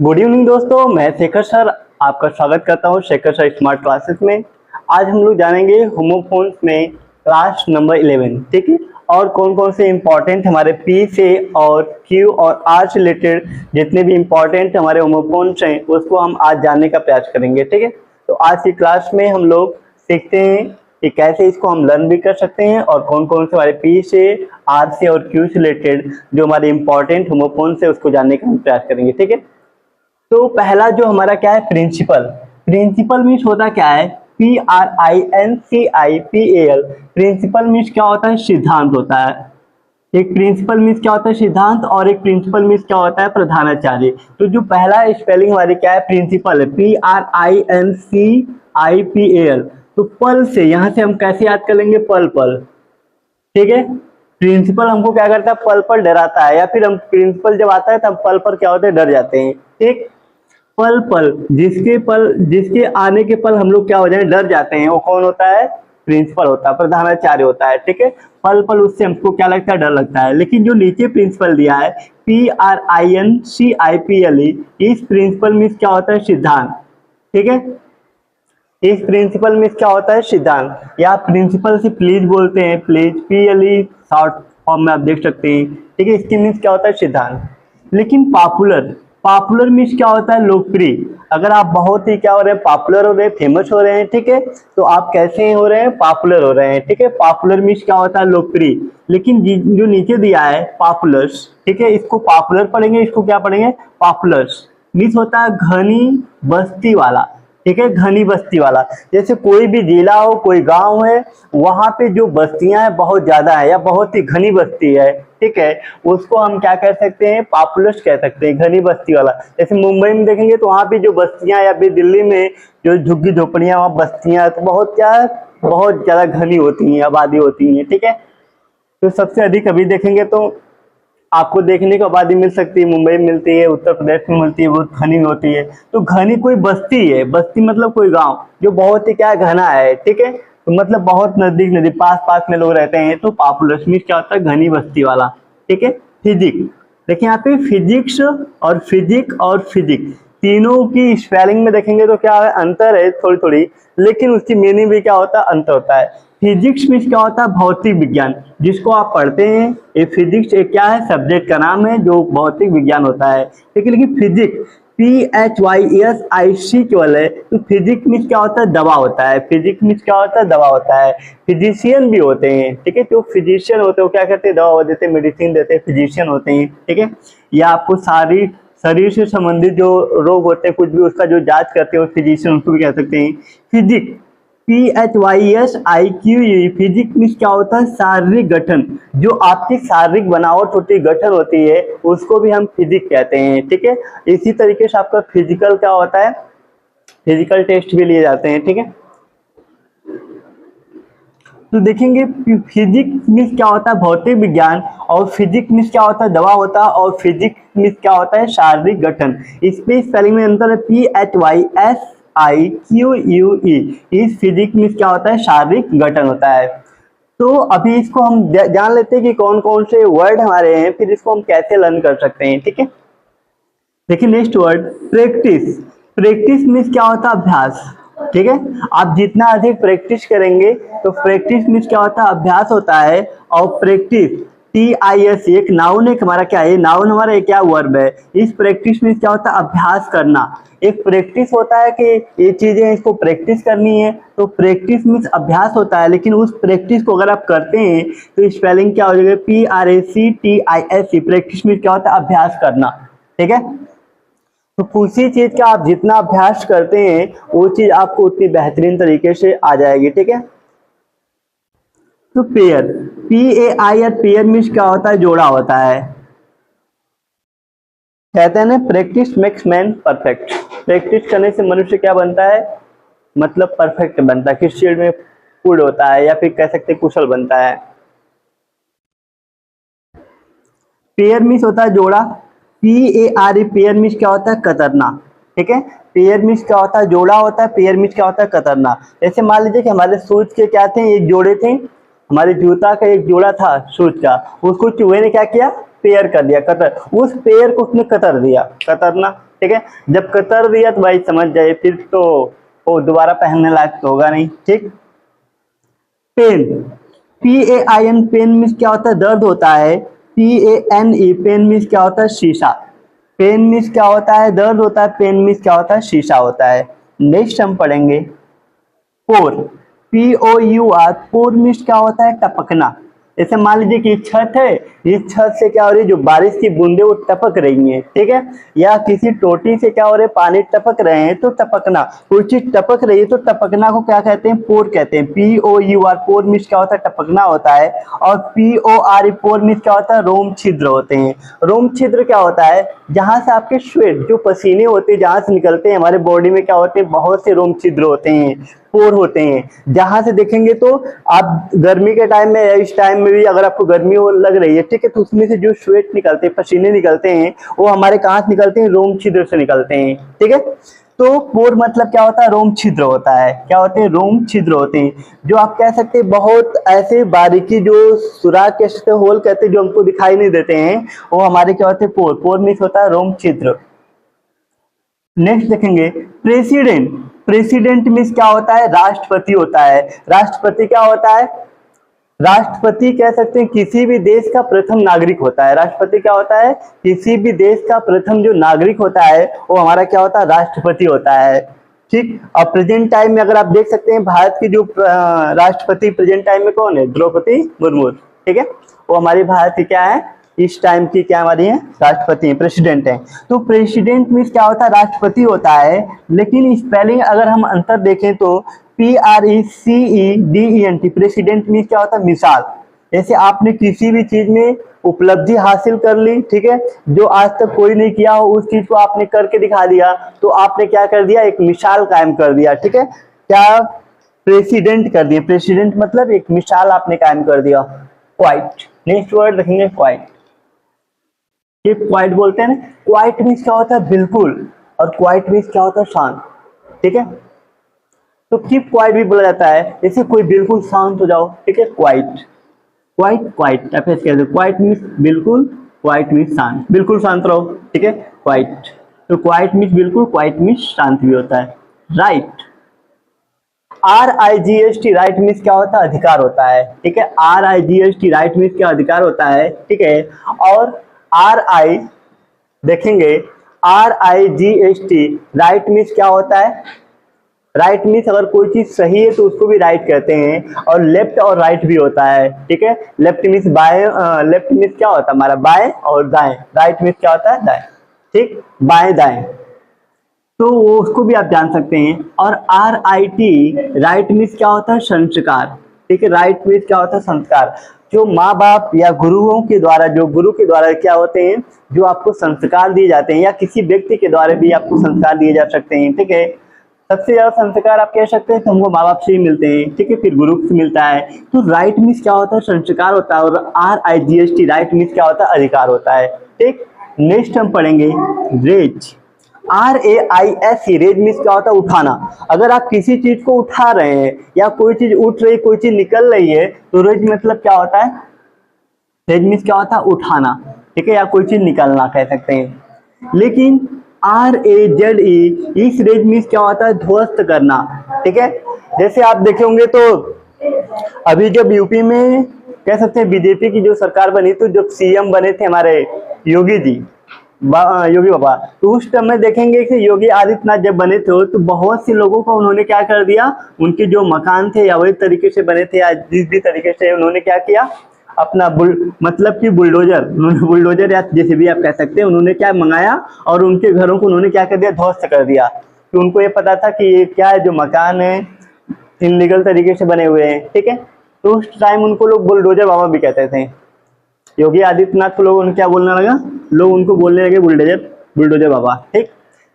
Good evening दोस्तों, मैं Shekhar sir आपका स्वागत करता हूं शेखर सर स्मार्ट क्लासेस में। आज हम लोग जानेंगे होमोफोन्स में क्लास नंबर 11, ठीक है। और कौन कौन से इंपॉर्टेंट हमारे पी से और क्यू और आर से रिलेटेड जितने भी इंपॉर्टेंट हमारे होमोफोन्स हैं उसको हम आज जानने का प्रयास करेंगे, ठीक है। तो आज की क्लास में हम लोग सीखते हैं कि कैसे इसको हम लर्न भी कर सकते हैं और कौन कौन से हमारे पी से, आर से और क्यू से रिलेटेड जो हमारे इंपॉर्टेंट होमोफोन्स है उसको जानने का हम प्रयास करेंगे, ठीक है। तो पहला जो हमारा क्या है, प्रिंसिपल मीन्स होता क्या है, PRINCIPAL। प्रिंसिपल मीन्स क्या होता है, सिद्धांत होता है। एक प्रिंसिपल मीन्स क्या होता है, सिद्धांत, और एक प्रिंसिपल मीन्स क्या होता है, प्रधानाचार्य। तो जो पहला स्पेलिंग हमारी क्या है, प्रिंसिपल है, PRINCIPAL। तो पल से यहाँ से हम कैसे याद कर लेंगे, पल, ठीक है। प्रिंसिपल हमको क्या करता है, पल पर डराता है, या फिर हम प्रिंसिपल जब आता है तो हम पल पर क्या होते हैं, डर जाते हैं, ठीक। पल जिसके आने के पल हम लोग क्या हो जाए, डर जाते हैं, वो कौन होता है, प्रिंसिपल होता है, प्रधानाचार्य होता है, ठीक है। पल उससे हमको क्या लगता है, डर लगता है। लेकिन जो नीचे प्रिंसिपल दिया है PRINCIPAL, इस प्रिंसिपल मीन्स क्या होता है, सिद्धांत, ठीक है। इस प्रिंसिपल मीन्स क्या होता है, सिद्धांत, या प्रिंसिपल से प्लीज बोलते हैं, प्लीज, PLE शॉर्ट फॉर्म में आप देख सकते हैं, ठीक है। इसके मीन्स क्या होता है, सिद्धांत। लेकिन पॉपुलर मीन्स क्या होता है, लोकप्रिय। अगर आप बहुत ही क्या हो रहे हैं, पॉपुलर हो रहे हैं, फेमस हो रहे हैं, ठीक है, तो आप कैसे हो रहे हैं, पॉपुलर हो रहे हैं, ठीक है। पॉपुलर मीन्स क्या होता है, लोकप्रिय। लेकिन जो नीचे दिया है पॉपुलर्स, ठीक है, इसको पॉपुलर पढ़ेंगे, इसको क्या पढ़ेंगे, पॉपुलर्स मीन्स होता है घनी बस्ती वाला, ठीक है, घनी बस्ती वाला। जैसे कोई भी जिला हो, कोई गांव है, वहां पे जो बस्तियां है बहुत ज्यादा है या बहुत ही घनी बस्ती है, ठीक है, उसको हम क्या कह सकते हैं, पॉपुलस कह सकते हैं, घनी बस्ती वाला। जैसे मुंबई में देखेंगे तो वहां पे जो बस्तियां, या फिर दिल्ली में जो झुग्गी झोपड़ियां, वहाँ बस्तियां तो बहुत ज्यादा घनी होती हैं, आबादी होती है, ठीक है। तो सबसे अधिक अभी देखेंगे तो आपको देखने को आबादी मिल सकती है, मुंबई में मिलती है, उत्तर प्रदेश में मिलती है, बहुत घनी होती है। तो घनी कोई बस्ती है, बस्ती मतलब कोई गांव जो बहुत ही क्या घना है, ठीक है, तो मतलब बहुत नजदीक पास में लोग रहते हैं। तो पॉपुलस मीन्स क्या होता है, घनी बस्ती वाला, ठीक है। फिजिक्स, देखिए यहाँ पे फिजिक्स और फिजिक तीनों की स्पेलिंग में देखेंगे तो क्या है, अंतर है थोड़ी, लेकिन उसकी मीनिंग भी क्या होता है, अंतर होता है। फिजिक्स में क्या होता है, भौतिक विज्ञान, जिसको आप पढ़ते हैं, ये फिजिक्स एक क्या है, सब्जेक्ट का नाम है जो भौतिक विज्ञान होता है, ठीक है। लेकिन फिजिक्स PHYSIC केवल है। तो फिजिक्स मीन्स क्या होता है, दवा होता है, फिजिक्स मीन्स क्या होता है, दवा होता है। फिजिशियन भी होते हैं, ठीक है, जो फिजिशियन होते हैं वो क्या करते हैं, दवा देते हैं, मेडिसिन देते हैं, फिजिशियन होते हैं, ठीक है। या आपको शरीर से संबंधित जो रोग होते हैं, कुछ भी उसका जो जांच करते हैं, फिजिशियन उसको भी कह सकते हैं। फिजिक्स PHYSIQE, फिजिक्स मीन्स क्या होता है, शारीरिक गठन, जो आपकी शारीरिक बनावट होती है, गठन होती है, उसको भी हम फिजिक्स कहते हैं, ठीक है। इसी तरीके से आपका फिजिकल क्या होता है, फिजिकल टेस्ट भी लिए जाते हैं, ठीक है। तो देखेंगे फिजिक्स मीन्स क्या होता है, भौतिक विज्ञान, और फिजिक्स मीन्स क्या होता है, दवा होता है, और फिजिक्स मीन्स क्या होता है, शारीरिक गठन। इसमें स्पेलिंग में अंतर है, PHYSIQUE, इस फिजिक्स मीन्स क्या होता है, शारीरिक गठन होता है। तो अभी इसको हम जान लेते हैं कि कौन कौन से वर्ड हमारे हैं, फिर इसको हम कैसे लर्न कर सकते हैं, ठीक है। देखिए नेक्स्ट वर्ड, प्रैक्टिस मीन्स क्या होता है, अभ्यास, ठीक है। आप जितना अधिक प्रैक्टिस करेंगे तो प्रैक्टिस मीन्स क्या होता है, अभ्यास होता है। और प्रैक्टिस TIS एक नाउन है, हमारा क्या है, नाउन हमारा क्या वर्ब है। इस प्रैक्टिस मीन्स क्या होता है, अभ्यास करना। एक प्रैक्टिस होता है कि ये चीजें इसको प्रैक्टिस करनी है, तो प्रैक्टिस मीन्स अभ्यास होता है। लेकिन उस प्रैक्टिस को अगर आप करते हैं तो स्पेलिंग क्या हो जाएगा, PRACTIS। प्रैक्टिस मीन्स क्या होता है, अभ्यास करना, ठीक है। तो किसी चीज का आप जितना अभ्यास करते हैं वो चीज आपको उतनी बेहतरीन तरीके से आ जाएगी, ठीक है। तो पेयर, PAI, पेयर मीन्स क्या होता है, जोड़ा होता है। कहते हैं ना, practice makes man perfect. Practice करने से मनुष्य क्या बनता है, मतलब परफेक्ट बनता है, किस चीज में गुड होता है, या फिर कह सकते कुशल बनता है। पेयर मीन्स होता है जोड़ा, PARE, पेयर मीन्स क्या होता है, कतरना, ठीक है। पेयर मीन्स क्या होता है, जोड़ा होता है, पेयर मीन्स क्या होता है, कतरना। जैसे मान लीजिए कि हमारे शूज के क्या थे, एक जोड़े थे, हमारे जूता का एक जोड़ा था शूज का, उसको चूहे ने क्या किया, पेयर कर दिया, कतर, उस पेयर को उसने कतर दिया, कतरना, ठीक है। जब कतर दिया तो भाई समझ जाए, फिर तो वो दोबारा पहनने लायक तो होगा नहीं, ठीक। पेन, PAIN, पेन मीन्स क्या होता है, दर्द होता है। PANE, पेन मीन्स क्या होता है, शीशा। पेन मीन्स क्या होता है, दर्द होता है। पेन मीन्स क्या होता है, शीशा होता है। नेक्स्ट हम पढ़ेंगे पोर, POUR, पोर मीन्स क्या होता है, टपकना। जैसे मान लीजिए कि छत है, इस छत से क्या हो रही है, जो बारिश की बूंदे वो टपक रही हैं, ठीक है। या किसी टोटी से क्या हो रहा है, पानी टपक रहे हैं, तो टपकना, कोई चीज टपक रही है तो टपकना को क्या कहते हैं, पोर कहते हैं। POUR, पोर मीन्स क्या होता है, टपकना होता है। और PORE, पोर मीन्स क्या होता है, रोम छिद्र होते हैं। रोम छिद्र क्या होता है, जहां से आपके स्वेट, जो पसीने होते हैं जहां से निकलते हैं, हमारे बॉडी में क्या होते हैं, बहुत से रोम छिद्र होते हैं, पोर होते हैं। जहां से देखेंगे तो आप गर्मी के टाइम में, इस टाइम में भी अगर आपको गर्मी लग रही है, ठीक है, तो उसमें से जो स्वेट निकलते हैं, पसीने निकलते हैं, वो हमारे कहां से निकलते हैं, रोम छिद्र से निकलते हैं, ठीक है। तो पोर मतलब क्या होता है, रोम छिद्र होता है। क्या होते हैं, रोम छिद्र होते हैं। जो आप कह सकते हैं बहुत ऐसे बारीकी, जो सुराख कह सकते हैं, होल कहते हैं, जो हमको दिखाई नहीं देते हैं, वो हमारे क्या होते हैं, पोर। पोर मीन्स होता है रोम छिद्र। नेक्स्ट देखेंगे प्रेसिडेंट, प्रेसिडेंट मीन्स क्या होता है, राष्ट्रपति होता है। राष्ट्रपति क्या होता है, राष्ट्रपति कह सकते हैं किसी भी देश का प्रथम नागरिक होता है। राष्ट्रपति क्या होता है, किसी भी देश का प्रथम जो नागरिक होता है वो हमारा क्या होता है, राष्ट्रपति होता है, ठीक। और प्रेजेंट टाइम में अगर आप देख सकते हैं, भारत की जो राष्ट्रपति प्रेजेंट टाइम में कौन है, द्रौपदी मुर्मू, ठीक है। वो हमारी भारत की क्या है, इस टाइम की क्या हमारी है, राष्ट्रपति है, प्रेसिडेंट है। तो प्रेसिडेंट मीन्स क्या होता है, राष्ट्रपति होता है। लेकिन स्पेलिंग अगर हम अंतर देखें तो PRECEDENT, प्रेसिडेंट मीन्स क्या होता है, मिसाल। जैसे आपने किसी भी चीज में उपलब्धि हासिल कर ली, ठीक है, जो आज तक कोई नहीं किया हो, उस चीज को आपने करके दिखा दिया, तो आपने क्या कर दिया, एक मिसाल कायम कर दिया, ठीक है। क्या, प्रेसिडेंट कर दिया। प्रेसिडेंट मतलब एक मिसाल आपने कायम कर दिया। क्वाइट, नेक्स्ट वर्ड रखेंगे क्वाइट। ये क्वाइट बोलते हैं ना, क्वाइट मीन्स क्या होता है, बिल्कुल, और क्वाइट मीन्स क्या होता है, शांत, ठीक है। तो कीप क्वाइट भी बोला जाता है, जैसे कोई बिल्कुल शांत हो जाओ, ठीक है, क्वाइट। क्वाइट, क्वाइट आप ऐसे कहते हो, क्वाइट मीन्स बिल्कुल, क्वाइट मीन्स शांत, बिल्कुल शांत रहो, ठीक है, क्वाइट। तो क्वाइट मीन्स बिल्कुल, क्वाइट मीन्स शांत भी होता है। राइट, RIGHT, राइट मीन्स क्या होता है, अधिकार होता है, ठीक है। RIGHT, राइट मीन्स क्या, अधिकार होता है, ठीक है। और RI देखेंगे, RIGHT, राइट मीन्स क्या होता है, राइट मीन्स अगर कोई चीज सही है तो उसको भी राइट कहते हैं। और लेफ्ट और राइट भी होता है, ठीक है। लेफ्ट मीन्स बाएं, लेफ्ट मीन्स क्या होता है हमारा, बाएं, और दाएं, राइट मीन्स क्या होता है, दाएं, ठीक, बाएं दाएं, तो वो उसको भी आप जान सकते हैं। और RIT, राइट मीन्स क्या होता है, संस्कार, ठीक है। राइट मीन्स क्या होता है, संस्कार। जो माँ बाप या गुरुओं के द्वारा, जो गुरु के द्वारा क्या होते हैं, जो आपको संस्कार दिए जाते हैं, या किसी व्यक्ति के द्वारा भी आपको संस्कार दिए जा सकते हैं, ठीक है। सबसे ज्यादा संस्कार आप कह सकते हैं तो हमको माँ बाप से ही मिलते हैं, ठीक है, फिर गुरु से मिलता है। तो राइट मीन्स क्या होता है, संस्कार होता है। और RIGHT, राइट मीन्स क्या होता है, अधिकार होता है, ठीक। नेक्स्ट हम पढ़ेंगे रेज, RAISE, रेज मीन्स क्या होता है, उठाना। अगर आप किसी चीज को उठा रहे हैं, या कोई चीज उठ रही, कोई चीज निकल रही है, तो रेज मतलब क्या होता है, रेज मीन्स क्या होता है, उठाना, ठीक है, या कोई चीज निकलना कह सकते हैं। लेकिन RAZE, इस रेज मीन्स क्या होता है, ध्वस्त करना, ठीक है। जैसे आप देखे होंगे तो अभी जब यूपी में कह सकते हैं बीजेपी की जो सरकार बनी, तो जब CM बने थे हमारे योगी जी, योगी बाबा, तो उस समय देखेंगे कि योगी आदित्यनाथ जब बने थे तो बहुत से लोगों को उन्होंने क्या कर दिया, उनके जो मकान थे या वही तरीके से बने थे, या जिस भी तरीके से उन्होंने क्या किया, अपना मतलब कि बुलडोजर, उन्होंने बुलडोजर या जैसे भी आप कह सकते हैं, उन्होंने क्या मंगाया और उनके घरों को उन्होंने क्या कर दिया, ध्वस्त कर दिया। तो उनको ये पता था कि ये क्या है, जो मकान है इनलीगल तरीके से बने हुए हैं, ठीक है। तो उस टाइम उनको लोग बुलडोजर बाबा भी कहते थे। योगी आदित्यनाथ को लोग उनको क्या बोलने लगा, लोग उनको बोलने लगे बुलडोजर, बुलडोजर बाबा, ठीक।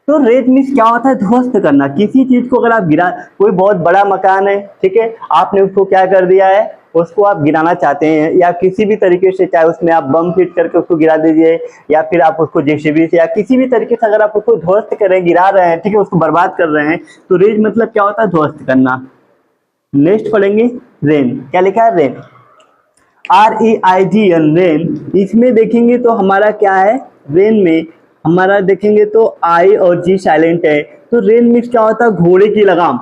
तो रेज मीन्स क्या होता है, ध्वस्त करना। किसी चीज को अगर आप गिरा, कोई बहुत बड़ा मकान है, ठीक है, आपने उसको क्या कर दिया है, उसको आप गिराना चाहते हैं, या किसी भी तरीके से, चाहे उसमें आप बम फिट करके उसको गिरा दीजिए, या फिर आप उसको JCB से या किसी भी तरीके से अगर आप उसको ध्वस्त कर रहे हैं, गिरा रहे हैं, ठीक है, उसको बर्बाद कर रहे हैं, तो रेज मतलब क्या होता है, ध्वस्त करना। नेक्स्ट पढ़ेंगे रेन, क्या लिखा है, रेन, REIGN, रेन। इसमें देखेंगे तो हमारा क्या है, रेन में हमारा देखेंगे तो आई और जी साइलेंट है। तो रेन मीन्स क्या होता है, घोड़े की लगाम।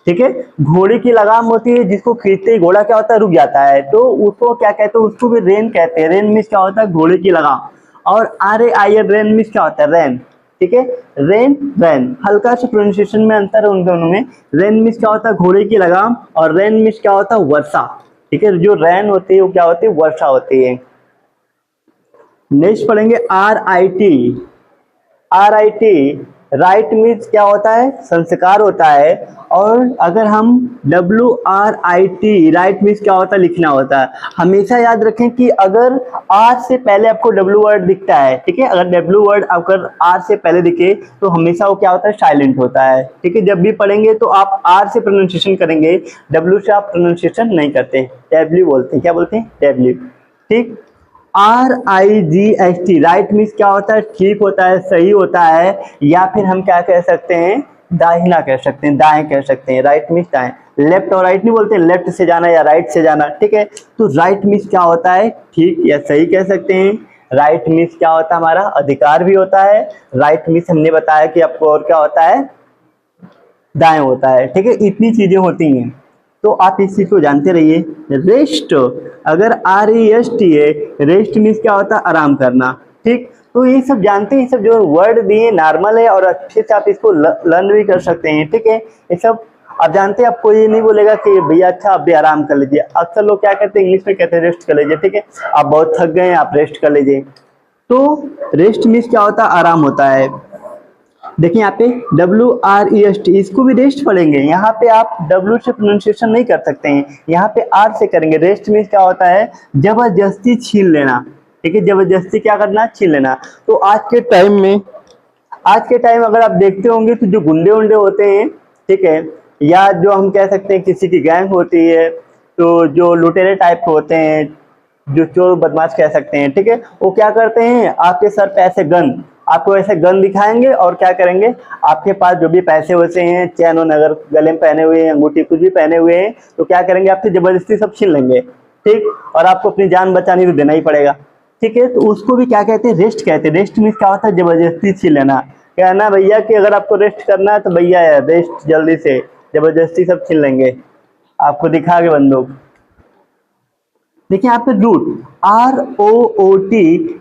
ठीक है, घोड़े की लगाम होती है जिसको खींचते ही घोड़ा क्या होता है, रुक जाता है, तो उसको क्या कहते हैं, उसको भी रेन कहते हैं। रेन मीन्स क्या होता है, घोड़े की लगाम। और RAIN रेन मीन्स क्या होता है, रैन। ठीक है, रेन रैन, हल्का सा प्रोनाउंसिएशन में अंतर है उन दोनों में। रेन मीन्स क्या होता है, घोड़े की लगाम, और रेन मीन्स क्या होता है, वर्षा। ठीक है, जो रैन होती है वो क्या होती है, वर्षा होती है। नेक्स्ट पढ़ेंगे RIT। राइट मीन्स क्या होता है, संस्कार होता है। और अगर हम WRIT, राइट मीन्स क्या होता है, लिखना होता है। हमेशा याद रखें कि अगर R से पहले आपको W वर्ड दिखता है, ठीक है, अगर W वर्ड अगर R से पहले दिखे तो हमेशा वो क्या होता है, साइलेंट होता है। ठीक है, जब भी पढ़ेंगे तो आप R से प्रोनाउंसिएशन करेंगे, W से आप प्रोनाउंसिएशन नहीं करते, W बोलते हैं। क्या बोलते हैं, W। ठीक, RIGHT, राइट मीन्स क्या होता है, ठीक होता है, सही होता है, या फिर हम क्या कह सकते हैं, दाहिना कह सकते हैं, दाएं कह सकते हैं। राइट मीन्स दाएं, लेफ्ट और राइट नहीं बोलते, लेफ्ट से जाना या राइट से जाना। ठीक है, तो राइट मीन्स क्या होता है, ठीक या सही कह सकते हैं। राइट मीन्स क्या होता है, हमारा अधिकार भी होता है। राइट मीन्स हमने बताया कि आपको और क्या होता है, दाएं होता है। ठीक है, इतनी चीजें होती हैं, तो आप इस चीज को जानते रहिए। रेस्ट, अगर REST है, रेस्ट मीन्स क्या होता है, आराम करना। ठीक, तो ये सब जानते हैं, ये सब जो वर्ड दिए नॉर्मल है और अच्छे से आप इसको लर्न भी कर सकते हैं। ठीक है, ये सब आप जानते हैं, आपको ये नहीं बोलेगा कि भैया अच्छा आप भी आराम कर लीजिए। अक्सर लोग क्या कहते हैं, इंग्लिश में कहते हैं रेस्ट कर लीजिए। ठीक है, आप बहुत थक गए हैं, आप रेस्ट कर लीजिए। तो रेस्ट मीन्स क्या होता है, आराम होता है। देखिए यहाँ पे WREST, इसको भी रेस्ट पढ़ेंगे। यहाँ पे आप W से प्रोनाउंसिएशन नहीं कर सकते हैं, यहाँ पे R से करेंगे। रेस्ट मीन्स क्या होता है, जबरदस्ती छीन लेना। ठीक है, जबरदस्ती क्या करना, छीन लेना। तो आज के टाइम अगर आप देखते होंगे तो जो गुंडे उंडे होते हैं, ठीक है, या जो हम कह सकते हैं किसी की गैंग होती है, तो जो लुटेरे टाइप होते हैं, जो चोर बदमाश कह सकते हैं, ठीक है, वो क्या करते हैं, आपके सर पे ऐसे गन, आपको ऐसे गन दिखाएंगे और क्या करेंगे, आपके पास जो भी पैसे वैसे हैं, चैन और अगर गले में पहने हुए हैं, अंगूठी कुछ भी पहने हुए हैं, तो क्या करेंगे, आपसे जबरदस्ती सब छीन लेंगे। ठीक, और आपको अपनी जान बचानी तो देना ही पड़ेगा। ठीक है, तो उसको भी क्या कहते हैं, रेस्ट कहते हैं। रेस्ट मीन्स क्या होता है, जबरदस्ती छीन लेना। कहना भैया कि अगर आपको रेस्ट करना है तो भैया रेस्ट जल्दी से, जबरदस्ती सब छीन लेंगे, आपको दिखा के बंदूक। देखिए यहाँ पे रूट, ROOT,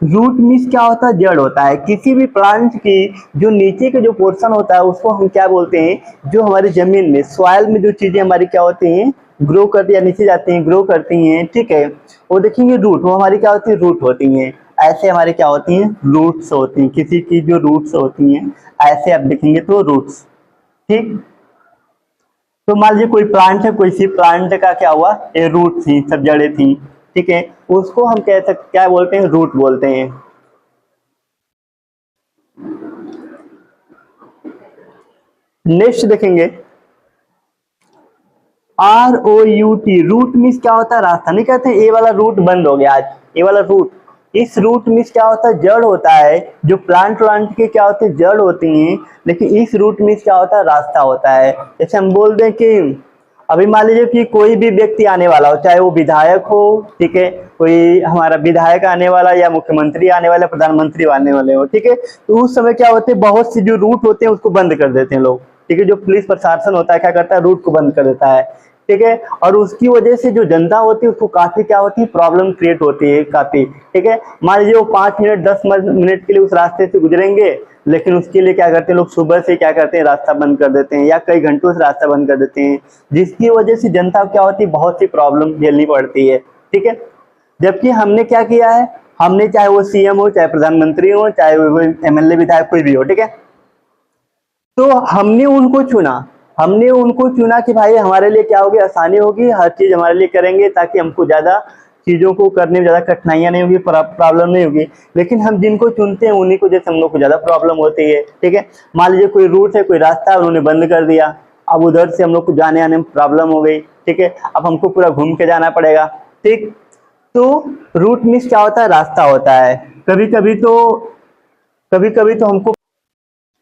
रूट मीन्स क्या होता है, जड़ होता है। किसी भी प्लांट की जो नीचे के जो पोर्शन होता है उसको हम क्या बोलते हैं, जो हमारी जमीन में, सॉइल में जो चीजें हमारी क्या होती हैं, ग्रो करती है, नीचे जाती हैं, ग्रो करती हैं। ठीक है, वो देखेंगे रूट, वो हमारी क्या होती है, रूट होती हैं। ऐसे हमारी क्या होती हैं, रूट्स होती हैं। किसी की जो रूट्स होती हैं, ऐसे आप देखेंगे तो रूट्स। ठीक, तो मान लीजिए कोई प्लांट है, कोई सी प्लांट का क्या हुआ, ये रूट थी, सब जड़ें थी। ठीक है, उसको हम कह सकते, क्या बोलते हैं, रूट बोलते हैं। नेक्स्ट देखेंगे ROUT, रूट मीन्स क्या होता है, रास्ता। नहीं कहते ये वाला रूट बंद हो गया आज, ये वाला रूट, इस रूट मीन्स क्या होता है, जड़ होता है। जो प्लांट के क्या होते हैं, जड़ होती हैं, लेकिन इस रूट मीन्स क्या होता है, रास्ता होता है। जैसे हम बोल दें कि अभी मान लीजिए कि कोई भी व्यक्ति आने वाला हो, चाहे वो विधायक हो, ठीक है, कोई हमारा विधायक आने वाला, या मुख्यमंत्री आने वाला, प्रधानमंत्री आने वाले हो, ठीक है, तो उस समय क्या होते हैं, बहुत से जो रूट होते हैं उसको बंद कर देते हैं लोग। ठीक है, जो पुलिस प्रशासन होता है क्या करता है, रूट को बंद कर देता है। ठीक है, और उसकी वजह से जो जनता होती है उसको काफी क्या होती है, प्रॉब्लम क्रिएट होती है काफी। ठीक है, मान लीजिए वो 5 मिनट 10 मिनट के लिए उस रास्ते से गुजरेंगे, लेकिन उसके लिए क्या करते हैं लोग, सुबह से क्या करते हैं, रास्ता बंद कर देते हैं, या कई घंटों से रास्ता बंद कर देते हैं, जिसकी वजह से जनता क्या होती है, बहुत सी प्रॉब्लम झेलनी पड़ती है। ठीक है, जबकि हमने क्या किया है, हमने चाहे वो CM हो, चाहे प्रधानमंत्री हो, चाहे वो MLA विधायक कोई भी हो, ठीक है, तो हमने उनको चुना कि भाई हमारे लिए क्या होगी, आसानी होगी, हर चीज हमारे लिए करेंगे, ताकि हमको ज्यादा चीजों को करने में ज्यादा कठिनाइयां नहीं होगी, प्रॉब्लम नहीं होगी। लेकिन हम जिनको चुनते हैं उन्हीं को जैसे हम लोग को ज्यादा प्रॉब्लम होती है। ठीक है, मान लीजिए कोई रूट है, कोई रास्ता है, उन्होंने बंद कर दिया, अब उधर से हम लोग को जाने आने में प्रॉब्लम हो गई। ठीक है, अब हमको पूरा घूम के जाना पड़ेगा। ठीक, तो रूट मीन्स क्या होता है, रास्ता होता है। कभी कभी तो हमको,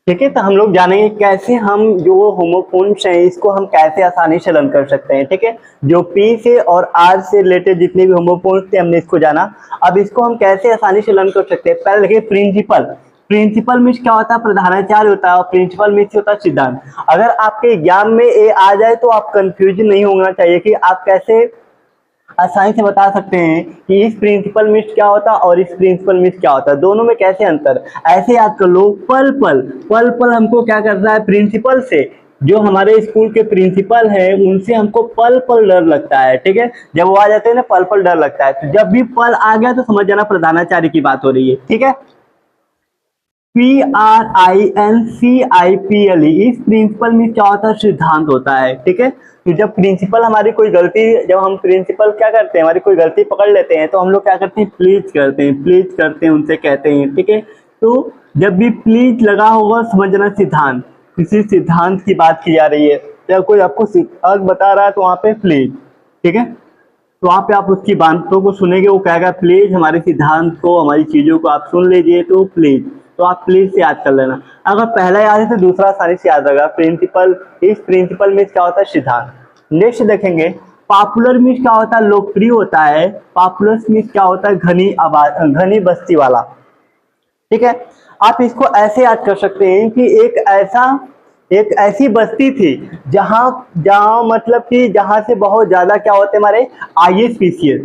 ठीक है, तो हम लोग जानेंगे कैसे हम जो होमोफोन्स हैं इसको हम कैसे आसानी से लर्न कर सकते हैं। ठीक है, जो P से और R से रिलेटेड जितने भी होमोफोन्स थे हमने इसको जाना, अब इसको हम कैसे आसानी से लर्न कर सकते हैं। पहले देखिए प्रिंसिपल, प्रिंसिपल मीन्स क्या होता है, प्रधानाचार्य होता है, और प्रिंसिपल मीन्स होता है सिद्धांत। अगर आपके एग्जाम में ये आ जाए तो आप कंफ्यूजन नहीं होना चाहिए कि आप कैसे आसानी से बता सकते हैं कि इस प्रिंसिपल मीन्स क्या होता है और इस प्रिंसिपल मीन्स क्या होता है, दोनों में कैसे अंतर। ऐसे याद कर लो, पल पल पल पल हमको क्या करता है, प्रिंसिपल से, जो हमारे स्कूल के प्रिंसिपल है उनसे हमको पल पल डर लगता है, ठीक है। जब वो आ जाते हैं ना पल पल डर लगता है, तो जब भी पल आ गया तो समझ जाना प्रधानाचार्य की बात हो रही है, ठीक है। PRINCIPLE, इस प्रिंसिपल में क्या होता है, सिद्धांत होता है, ठीक है। तो जब प्रिंसिपल हमारी कोई गलती, जब हम प्रिंसिपल क्या करते हैं, हमारी कोई गलती पकड़ लेते हैं तो हम लोग क्या करते हैं, प्लीज करते हैं, प्लीज करते हैं, उनसे कहते हैं, ठीक है। तो जब भी प्लीज लगा होगा समझना सिद्धांत, किसी सिद्धांत की बात की जा रही है। जब कोई आपको सिद्धांत बता रहा है तो वहां पे प्लीज, ठीक है, तो वहां पे आप उसकी बातों को सुनेंगे, वो कहेगा प्लीज हमारे सिद्धांत को, हमारी चीजों को आप सुन लीजिए, तो प्लीज, तो आप प्लीज से याद कर लेना। अगर पहला याद है तो दूसरा आसानी से याद रहेगा। प्रिंसिपल, इस प्रिंसिपल में क्या होता है, सिद्धांत। नेक्स्ट देखेंगे, पॉपुलर मीन्स क्या होता है, लोकप्रिय होता है। पॉपुलर मीन्स क्या होता है, घनी आबाद, घनी बस्ती वाला, ठीक है। आप इसको ऐसे याद कर सकते हैं कि एक ऐसी बस्ती थी जहां मतलब कि जहां से बहुत ज्यादा क्या होते हमारे आईएएस पीसीएस,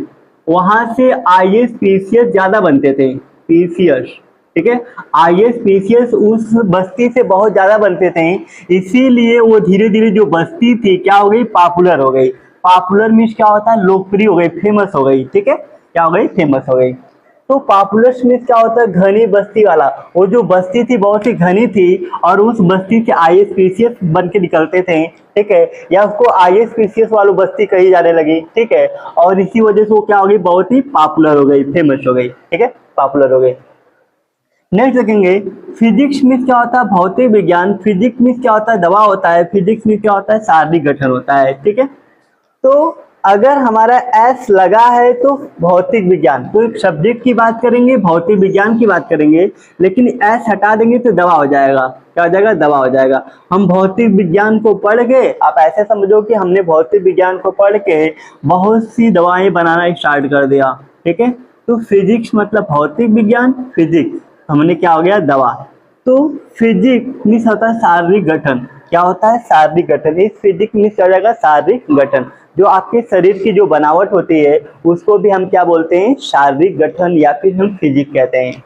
वहां से आईएएस पीसीएस ज्यादा बनते थे, पीसीएस, ठीक है। आईएएस पीसीएस उस बस्ती से बहुत ज्यादा बनते थे, इसीलिए वो धीरे धीरे जो बस्ती थी क्या हो गई, पॉपुलर हो गई। पॉपुलर मीन्स क्या होता है, लोकप्रिय हो गई, फेमस हो गई, ठीक है, क्या हो गई, फेमस हो गई। तो पॉपुलर मीन्स क्या होता है, घनी बस्ती वाला। वो जो बस्ती थी बहुत ही घनी थी और उस बस्ती से आईएएस पीसीएस बन के निकलते थे, ठीक है, या उसको आईएएस पीसीएस वाली बस्ती कही जाने लगी, ठीक है। और इसी वजह से वो क्या हो गई, बहुत ही पॉपुलर हो गई, फेमस हो गई, ठीक है, पॉपुलर हो गई। नेक्स्ट देखेंगे, फिजिक्स मीन्स क्या होता है, भौतिक विज्ञान। फिजिक्स मीन्स क्या होता है, दवा होता है। फिजिक्स मीन्स क्या होता है, शारीरिक गठन होता है, ठीक है। तो अगर हमारा एस लगा है तो भौतिक विज्ञान, तो एक सब्जेक्ट की बात करेंगे, भौतिक विज्ञान की बात करेंगे, लेकिन एस हटा देंगे तो दवा हो जाएगा, क्या हो जाएगा, दवा हो जाएगा। हम भौतिक विज्ञान को पढ़ के, आप ऐसे समझो कि हमने भौतिक विज्ञान को पढ़ के बहुत सी दवाएं बनाना स्टार्ट कर दिया, ठीक है। तो फिजिक्स मतलब भौतिक विज्ञान, फिजिक्स हमने क्या हो गया, दवा। तो फिजिक्स मीन्स होता है शारीरिक गठन, क्या होता है, शारीरिक गठन। इस फिजिक्स मीन्स क्या हो जाएगा, शारीरिक गठन। जो आपके शरीर की जो बनावट होती है उसको भी हम क्या बोलते हैं, शारीरिक गठन, या फिर हम फिजिक्स कहते हैं।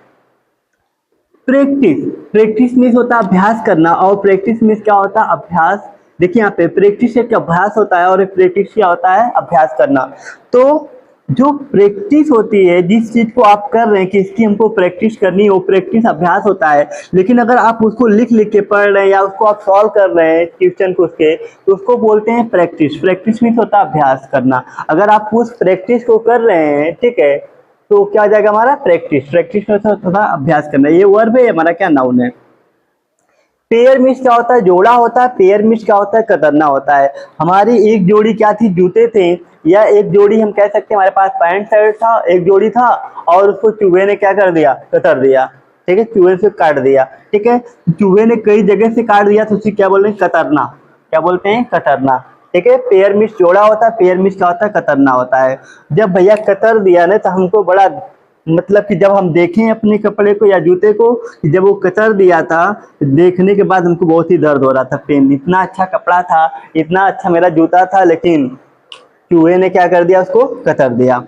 प्रैक्टिस, प्रैक्टिस मीन्स होता है अभ्यास करना, और प्रैक्टिस मीन्स क्या होता है, अभ्यास। देखिए यहाँ पे प्रैक्टिस एक अभ्यास होता है और प्रैक्टिस क्या होता है, अभ्यास करना। तो जो प्रैक्टिस होती है, जिस चीज को आप कर रहे हैं कि इसकी हमको प्रैक्टिस करनी है, वो प्रैक्टिस अभ्यास होता है। लेकिन अगर आप उसको लिख लिख के पढ़ रहे हैं या उसको आप सॉल्व कर रहे हैं क्वेश्चन को उसके, तो उसको बोलते हैं प्रैक्टिस। प्रैक्टिस मीन्स होता है अभ्यास करना। अगर आप उस प्रैक्टिस को कर रहे हैं, ठीक है, तो क्या हो जाएगा हमारा, प्रैक्टिस। प्रैक्टिस में होता है अभ्यास करना। ये वर्ब है, हमारा क्या नाउन है। पेयर मिस क्या होता है, जोड़ा होता है। पेयर मिस क्या होता है, कतरना होता है। हमारी एक जोड़ी क्या थी, जूते थे, या एक जोड़ी हम कह सकते हैं हमारे पास पैंट शर्ट था, एक जोड़ी था, और उसको चूहे ने क्या कर दिया, कतर दिया, ठीक है, चूहे से काट दिया, ठीक है। चूहे ने कई जगह से काट दिया तो उसे क्या बोलते हैं, कतरना, क्या बोलते हैं, कतरना, ठीक है। पेयर मिस जोड़ा होता है, पेयर मिस क्या होता है, कतरना होता है। जब भैया कतर दिया ना तो हमको बड़ा, मतलब कि जब हम देखें अपने कपड़े को या जूते को, जब वो कतर दिया था, देखने के बाद हमको बहुत ही दर्द हो रहा था, पेन। इतना अच्छा कपड़ा था, इतना अच्छा मेरा जूता था, लेकिन चूहे ने क्या कर दिया, उसको कतर दिया,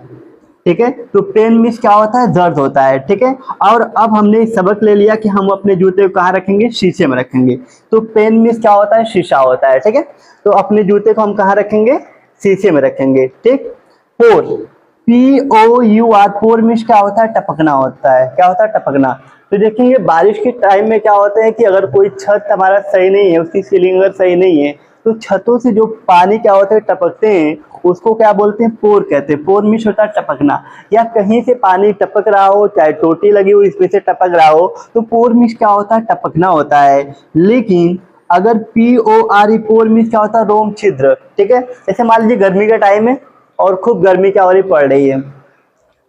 ठीक है। तो पेन मिस क्या होता है, दर्द होता है, ठीक है। और अब हमने सबक ले लिया कि हम अपने जूते को कहाँ रखेंगे, शीशे में रखेंगे। तो पेन मिस क्या होता है, शीशा होता है, ठीक है। तो अपने जूते को हम कहाँ रखेंगे, शीशे में रखेंगे, ठीक। पोर, POUR, पोर मिस क्या होता है, टपकना होता है, क्या होता है, टपकना। तो देखेंगे बारिश के टाइम में क्या होता है कि अगर कोई छत हमारा सही नहीं है, उसकी सीलिंग अगर सही नहीं है, तो छतों से जो पानी क्या होता है, टपकते हैं, उसको क्या बोलते हैं, पोर कहते हैं। पोर मिस होता है टपकना। या कहीं से पानी टपक रहा हो, चाहे टोटी लगी हो इसमें से टपक रहा हो, तो पोर मिस क्या होता है, टपकना होता है। लेकिन अगर PORE, पोर मिस क्या होता है, रोम छिद्र, ठीक है। जैसे मान लीजिए गर्मी का टाइम है और खूब गर्मी क्या हो रही, पड़ रही है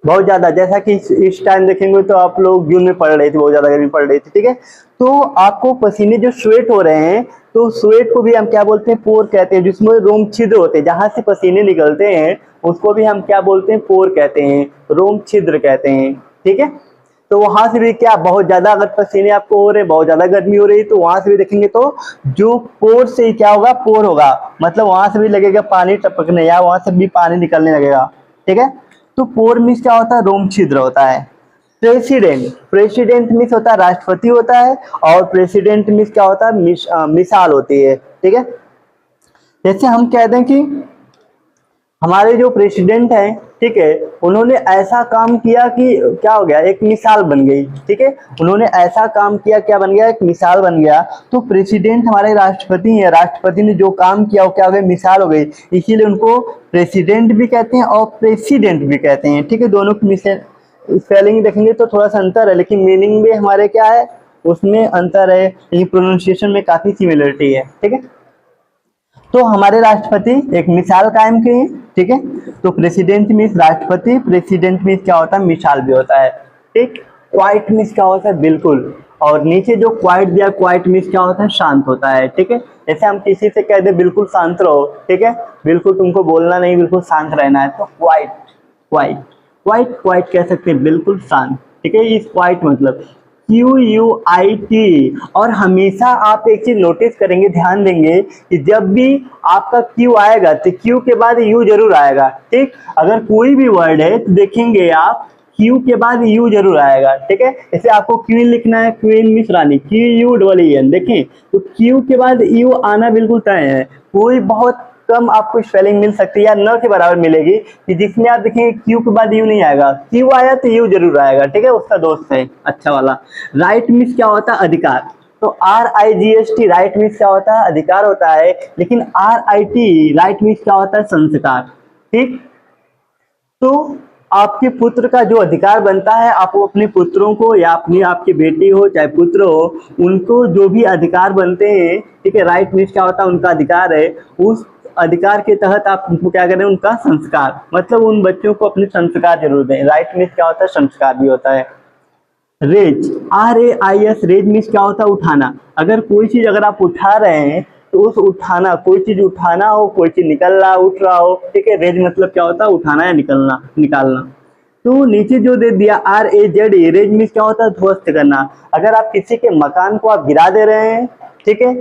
बहुत ज्यादा, जैसा कि इस टाइम देखेंगे तो आप लोग जून में पड़ रही थी, बहुत ज्यादा गर्मी पड़ रही थी, ठीक है। तो आपको पसीने जो स्वेट हो रहे हैं, तो स्वेट को भी हम क्या बोलते हैं, पोर कहते हैं। जिसमें रोम छिद्र होते हैं, जहां से पसीने निकलते हैं, उसको भी हम क्या बोलते हैं, पोर कहते हैं, रोम छिद्र कहते हैं, ठीक है। तो वहां से भी क्या बहुत ज्यादा अगर पसीने आपको हो रहे, बहुत ज्यादा गर्मी हो रही, तो वहां से भी देखेंगे तो जो पोर से क्या होगा, पोर होगा, मतलब वहां से भी लगेगा पानी टपकने या वहां से भी पानी निकलने लगेगा। ठीक है, तो पोर मीन्स क्या होता है, रोम छिद्र होता है। प्रेसिडेंट, प्रेसिडेंट मीन्स होता है राष्ट्रपति होता है, और प्रेसिडेंट मीन्स क्या होता है, मिसाल होती है। ठीक है, जैसे हम कह दें कि हमारे जो प्रेसिडेंट हैं, ठीक है, उन्होंने ऐसा काम किया कि क्या हो गया, एक मिसाल बन गई। ठीक है, उन्होंने ऐसा काम किया, क्या बन गया, एक मिसाल बन गया। तो प्रेसिडेंट हमारे राष्ट्रपति हैं, राष्ट्रपति ने जो काम किया वो क्या हो गया, मिसाल हो गई, इसीलिए उनको प्रेसिडेंट भी कहते हैं और प्रेसिडेंट भी कहते हैं। ठीक है, दोनों की स्पेलिंग देखेंगे तो थोड़ा सा अंतर है, लेकिन मीनिंग में हमारे क्या है, उसमें अंतर है, लेकिन प्रोनाउंसिएशन में काफी सिमिलरिटी है। ठीक है, तो हमारे राष्ट्रपति एक मिसाल कायम किए। ठीक है, तो प्रेसिडेंट मीन्स राष्ट्रपति, प्रेसिडेंट मीन्स क्या होता है, मिसाल भी होता है। ठीक, क्वाइट मीन्स क्या होता है, बिल्कुल, और नीचे जो क्वाइट दिया, क्वाइट मीन्स क्या होता है, शांत होता है। ठीक है, जैसे हम किसी से कह दे बिल्कुल शांत रहो, ठीक है, बिल्कुल तुमको बोलना नहीं, बिल्कुल शांत रहना है, तो क्वाइट, क्वाइट, क्वाइट, क्वाइट कह सकते हैं, बिल्कुल शांत। ठीक है, इस क्वाइट मतलब QUIT। और हमेशा आप एक चीज नोटिस करेंगे, ध्यान देंगे कि जब भी आपका Q आएगा तो Q के बाद U जरूर आएगा। ठीक, अगर कोई भी वर्ड है तो देखेंगे आप Q के बाद U जरूर आएगा। ठीक है, जैसे आपको क्वीन लिखना है, क्वीन मीन्स रानी, QUEEN, देखें तो Q के बाद U आना बिल्कुल तय है। कोई बहुत कम आपको स्पेलिंग मिल सकती है या न के बराबर मिलेगी कि जिसमें आप देखेंगे Q के बाद U नहीं आएगा, Q आया तो U जरूर आएगा। ठीक है, उसका दोस्त है अच्छा वाला। राइट मीन्स क्या होता है, अधिकार, तो RIGHT राइट मीन्स क्या होता है, अधिकार होता है, लेकिन RIT राइट मीन्स क्या होता है, संस्कार। ठीक, तो आपके पुत्र का जो अधिकार बनता है, आप अपने पुत्रों को या अपनी आपकी बेटी हो चाहे पुत्र हो, उनको जो भी अधिकार बनते हैं, ठीक है, राइट मीन्स क्या होता है, उनका अधिकार है, उस अधिकार के तहत आप उनको क्या करें, उनका संस्कार, मतलब उन बच्चों को अपने संस्कार जरूर दें। राइट मीन्स क्या होता है, संस्कार भी होता है। रेज, RAIS, रेज मीन्स क्या होता है, उठाना। अगर कोई चीज अगर आप उठा रहे हैं तो उस उठाना, कोई चीज उठाना हो, कोई चीज निकल रहा, उठ रहा हो, ठीक है, रेज मतलब क्या होता है, उठाना या निकलना, निकालना। तो नीचे जो दे दिया RAZE, रेज मीन्स क्या होता है, ध्वस्त करना। अगर आप किसी के मकान को आप गिरा दे रहे हैं, ठीक है,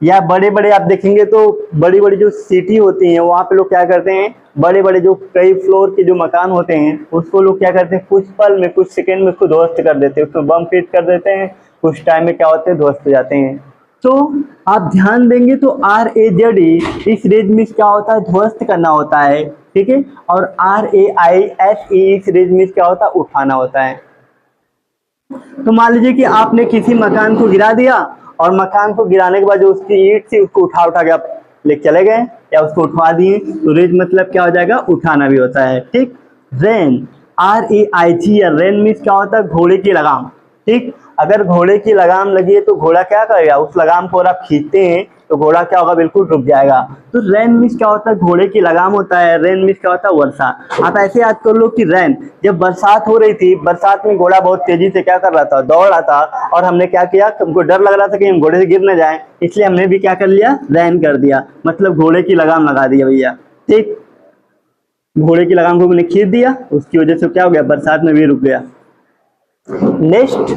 या बड़े बड़े आप देखेंगे तो बड़ी बड़ी जो सिटी होती हैं वहां पे लोग क्या करते हैं, बड़े बड़े जो कई फ्लोर के जो मकान होते हैं उसको लोग क्या करते हैं, कुछ पल में, कुछ सेकंड में उसको ध्वस्त कर देते हैं, उसमें बम फिट कर देते हैं, कुछ टाइम में क्या होते हैं, ध्वस्त हो जाते हैं। तो आप ध्यान देंगे तो RAZE इस रेज मीन्स क्या होता है, ध्वस्त करना होता है। ठीक है, और RAISE इस रेज मीन्स क्या होता है, उठाना होता है। तो मान लीजिए कि आपने किसी मकान को गिरा दिया और मकान को गिराने के बाद जो उसकी ईंट थी उसको उठा उठा के आप ले चले गए या उसको उठवा दिए, तो रेज मतलब क्या हो जाएगा, उठाना भी होता है। ठीक, रेन, RAIG, रेन मीन्स क्या होता है, घोड़े की लगाम। ठीक, अगर घोड़े की लगाम लगी है तो घोड़ा क्या करेगा, उस लगाम को अगर आप खींचते हैं तो घोड़ा क्या होगा, बिल्कुल रुक जाएगा। तो रेन मीन्स क्या होता है, घोड़े की लगाम होता है। रेन मीन्स क्या होता है, वर्षा। आप ऐसे याद कर लो कि रेन, जब बरसात हो रही थी, बरसात में घोड़ा बहुत तेजी से क्या कर रहा था, दौड़ रहा था, और हमने क्या किया, हमको डर लग रहा था कि हम घोड़े से गिर न जाए, इसलिए हमने भी क्या कर लिया, रेन कर दिया, मतलब घोड़े की लगाम लगा दिया भैया। ठीक, घोड़े की लगाम को मैंने खींच दिया, उसकी वजह से क्या हो गया, बरसात में भी रुक गया। नेक्स्ट,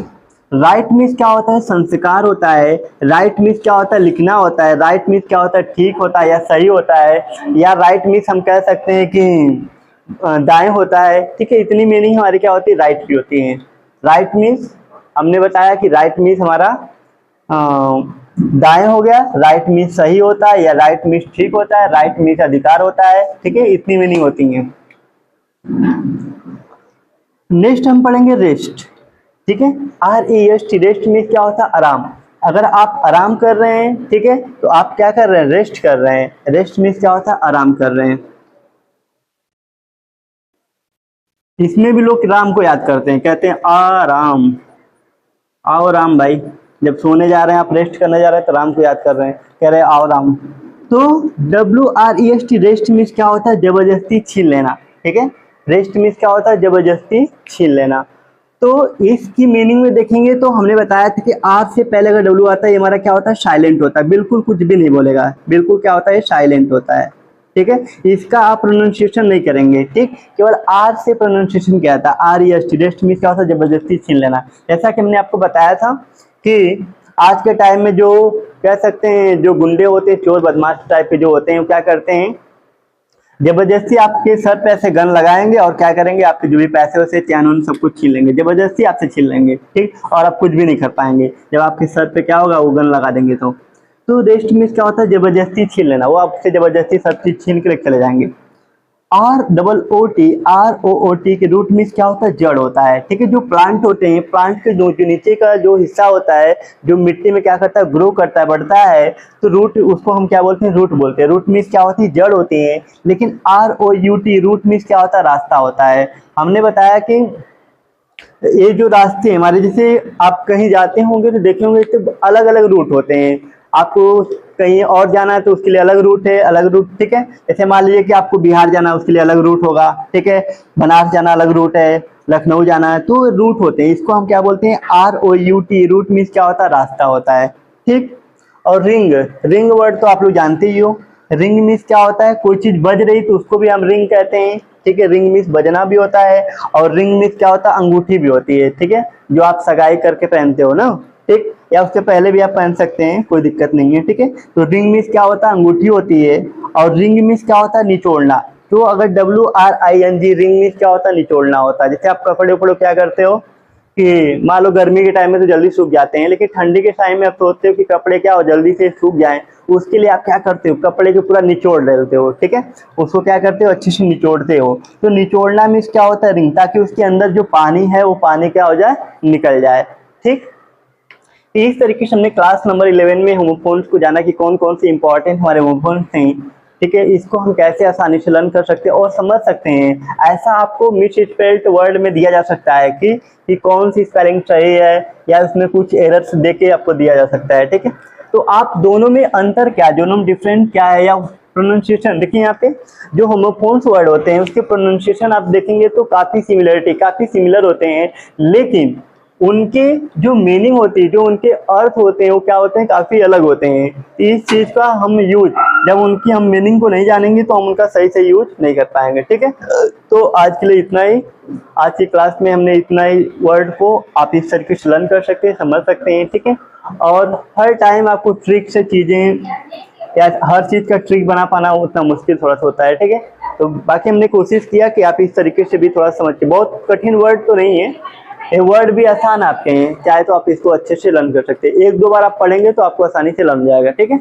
राइट मीन्स क्या होता है, संस्कार होता है। राइट मीन्स क्या होता है, लिखना होता है। राइट मीन्स क्या होता है, ठीक होता है या सही होता है, या राइट मीन्स हम कह सकते हैं कि दाएं होता है। ठीक है, इतनी मीनिंग हमारी क्या होती है, राइट की होती है। राइट मीन्स हमने बताया कि राइट मीन्स हमारा दाएं हो गया, राइट मीन्स सही होता है, या राइट मीन्स ठीक होता है, राइट मीन्स अधिकार होता है। ठीक है, इतनी मीनिंग होती है। नेक्स्ट हम पढ़ेंगे रेस्ट। ठीक है, REST, रेस्ट मीन्स क्या होता है, आराम। अगर आप आराम कर रहे हैं, ठीक है, तो आप क्या कर रहे हैं, रेस्ट कर रहे हैं। रेस्ट मीन्स क्या होता है, आराम कर रहे हैं। इसमें भी लोग राम को याद करते हैं, कहते हैं आराम, आओ राम भाई। जब सोने जा रहे हैं, आप रेस्ट करने जा रहे हैं, तो राम को याद कर रहे हैं, कह रहे हैं आओ राम। तो WREST, रेस्ट मीन्स क्या होता है, जबरदस्ती छीन लेना। ठीक है, रेस्ट मीन्स क्या होता है, जबरदस्ती छीन लेना। तो इसकी मीनिंग में देखेंगे तो हमने बताया था कि R से पहले अगर W आता है, ये हमारा क्या होता है, साइलेंट होता है, बिल्कुल कुछ भी नहीं बोलेगा, बिल्कुल क्या होता है, साइलेंट होता है। ठीक है, इसका आप प्रोनाउंसिएशन नहीं करेंगे, ठीक, केवल आर से प्रोनाउंसिएशन किया था, R E S T, rest means क्या होता है जबरदस्ती छीन लेना। जैसा कि हमने आपको बताया था कि आज के टाइम में जो कह सकते हैं जो गुंडे होते हैं, चोर बदमाश टाइप के जो होते हैं, वो क्या करते हैं, जबरदस्ती आपके सर पे ऐसे गन लगाएंगे और क्या करेंगे, आपके जो भी पैसे वैसे चैन उन सब कुछ छीन लेंगे, जबरदस्ती आपसे छीन लेंगे, ठीक, और आप कुछ भी नहीं कर पाएंगे जब आपके सर पे क्या होगा, वो गन लगा देंगे। तो रेस्ट मीन्स क्या होता है जबरदस्ती छीन लेना, वो आपसे जबरदस्ती सब चीज छीन के लेके चले जाएंगे। R double O T, R O O T के रूट मीन्स क्या होता है, जड़ होता है, ठीक है। जो प्लांट होते हैं, प्लांट के जो नीचे का जो हिस्सा होता है, जो मिट्टी में क्या करता है, ग्रो करता है, बढ़ता है, तो रूट, उसको हम क्या बोलते हैं, रूट बोलते हैं। रूट मीन्स क्या होती है, जड़ होती है। लेकिन R O U T, root means क्या होता है, रास्ता होता है। हमने बताया कि ये जो रास्ते हमारे, जैसे आप कहीं जाते होंगे तो देखे होंगे तो अलग अलग रूट होते हैं, आपको कहीं और जाना है तो उसके लिए अलग रूट है, अलग रूट, ठीक है। जैसे मान लीजिए कि आपको बिहार जाना है, उसके लिए अलग रूट होगा, ठीक है, बनारस जाना अलग रूट है, लखनऊ जाना है, तो रूट होते हैं। इसको हम क्या बोलते हैं, R O U T, root means क्या होता है, रास्ता होता है, ठीक। और रिंग, रिंग वर्ड तो आप लोग जानते ही हो, रिंग मीन्स क्या होता है, कोई चीज बज रही तो उसको भी हम रिंग कहते हैं, ठीक है। रिंग मीन्स बजना भी होता है, और रिंग मीन्स क्या होता है, अंगूठी भी होती है, ठीक है, जो आप सगाई करके पहनते हो ना, ठीक, या उससे पहले भी आप पहन सकते हैं, कोई दिक्कत नहीं है, ठीक है। तो रिंग मीन्स क्या होता है, अंगूठी होती है। और रिंग मीन्स क्या होता है, निचोड़ना। तो अगर W R I N G, wring means क्या होता है, निचोड़ना होता है। जैसे आप कपड़े उपड़े क्या करते हो कि मान लो गर्मी के टाइम में तो जल्दी सूख जाते हैं, लेकिन ठंडी के टाइम में आप सोचते हो कि कपड़े क्या हो जल्दी से सूख जाएं, उसके लिए आप क्या करते हो, कपड़े को पूरा निचोड़ डालते हो, ठीक है, उसको क्या करते हो, अच्छे से निचोड़ते हो। तो निचोड़ना मीन्स क्या होता है, रिंग, ताकि उसके अंदर जो पानी है वो पानी क्या हो जाए, निकल जाए, ठीक। इस तरीके से हमने क्लास नंबर 11 में होमोफोन्स को जाना कि कौन कौन से इंपॉर्टेंट हमारे होमोफोन्स हैं, ठीक है। इसको हम कैसे आसानी से लर्न कर सकते हैं और समझ सकते हैं। ऐसा आपको मिस स्पेल्ड वर्ड में दिया जा सकता है कि कौन सी स्पेलिंग सही है, या उसमें कुछ एरर्स देके आपको दिया जा सकता है, ठीक है। तो आप दोनों में अंतर क्या, दोनों में डिफरेंट क्या है, या प्रोनाउंसिएशन देखिए, यहाँ पे जो होमोफोन्स वर्ड होते हैं उसके प्रोनाउंसिएशन आप देखेंगे तो काफी सिमिलर होते हैं, लेकिन उनके जो मीनिंग होती है, जो उनके अर्थ होते हैं, वो क्या होते हैं, काफी अलग होते हैं। इस चीज का हम यूज, जब उनकी हम मीनिंग को नहीं जानेंगे तो हम उनका सही से यूज नहीं कर पाएंगे, ठीक है। तो आज के लिए इतना ही, आज की क्लास में हमने इतना ही वर्ड को आप इस तरीके से लर्न कर सकते हैं, समझ सकते हैं, ठीक है। और हर टाइम आपको ट्रिक से चीजें, या हर चीज का ट्रिक बना पाना उतना मुश्किल थोड़ा सा होता है, ठीक है। तो बाकी हमने कोशिश किया कि आप इस तरीके से भी थोड़ा समझ के, बहुत कठिन वर्ड तो नहीं है, ये वर्ड भी आसान आपके हैं, चाहे तो आप इसको अच्छे से लर्न कर सकते हैं। एक दो बार आप पढ़ेंगे तो आपको आसानी से लर्न जाएगा, ठीक है।